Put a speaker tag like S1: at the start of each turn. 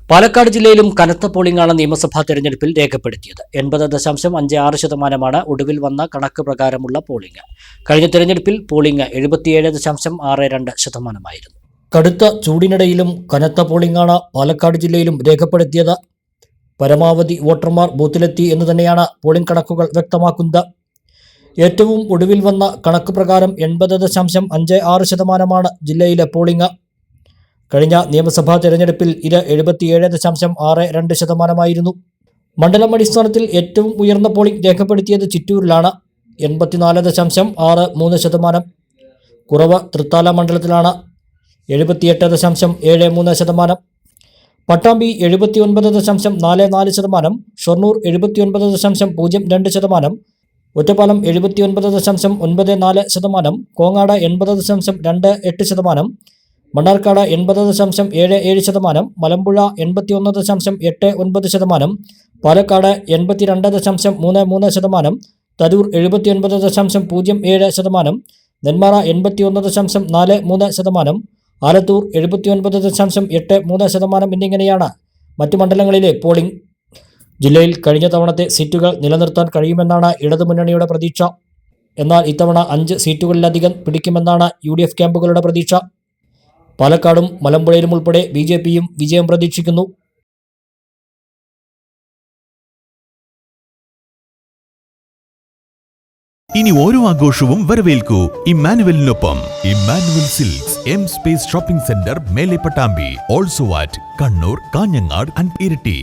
S1: പാലക്കാട് ജില്ലയിലും കനത്ത പോളിംഗാണ് നിയമസഭാ തെരഞ്ഞെടുപ്പിൽ രേഖപ്പെടുത്തിയത്. 80.56% ഒടുവിൽ വന്ന കണക്ക് പ്രകാരമുള്ള പോളിംഗ്. കഴിഞ്ഞ തെരഞ്ഞെടുപ്പിൽ പോളിംഗ് 77.62%. കടുത്ത ചൂടിനിടയിലും കനത്ത പോളിംഗാണ് പാലക്കാട് ജില്ലയിലും രേഖപ്പെടുത്തിയത്. പരമാവധി വോട്ടർമാർ ബൂത്തിലെത്തി എന്ന് തന്നെയാണ് പോളിംഗ് കണക്കുകൾ വ്യക്തമാക്കുന്നത്. ഏറ്റവും ഒടുവിൽ വന്ന കണക്ക് പ്രകാരം 80.56% ജില്ലയിലെ പോളിംഗ്. കഴിഞ്ഞ നിയമസഭാ തെരഞ്ഞെടുപ്പിൽ ഇത് 77.62%. മണ്ഡലം അടിസ്ഥാനത്തിൽ ഏറ്റവും ഉയർന്ന പോളിംഗ് രേഖപ്പെടുത്തിയത് ചിറ്റൂരിലാണ്, 84.63%. കുറവ് തൃത്താല മണ്ഡലത്തിലാണ്, 78.73%. പട്ടാമ്പി 79.44%, ഷൊർണൂർ 79.02%, ഒറ്റപ്പാലം 79.94%, കോങ്ങാട് 80.28%, മണ്ണാർക്കാട് 80.77%, മലമ്പുഴ 81.89%, പാലക്കാട് 82.33%, തരൂർ 79.07%, നെന്മാറ 81.43%, ആലത്തൂർ 79.83% എന്നിങ്ങനെയാണ് മറ്റ് മണ്ഡലങ്ങളിലെ പോളിംഗ്. ജില്ലയിൽ കഴിഞ്ഞ തവണത്തെ സീറ്റുകൾ നിലനിർത്താൻ കഴിയുമെന്നാണ് ഇടതുമുന്നണിയുടെ പ്രതീക്ഷ. എന്നാൽ ഇത്തവണ 5 സീറ്റുകളിലധികം പിടിക്കുമെന്നാണ് UDF ക്യാമ്പുകളുടെ പ്രതീക്ഷ. പാലക്കാടും മലമ്പുഴയിലും ഉൾപ്പെടെ BJPയും വിജയം പ്രതീക്ഷിക്കുന്നു.
S2: ഇനി ഓരോ ആഘോഷവും വരവേൽക്കൂ ഇമ്മാനുവലിനൊപ്പം. Emmanuel silks, M Space shopping centre, Mele Pattambi, also at Kannur, Kanhangad and Iritty.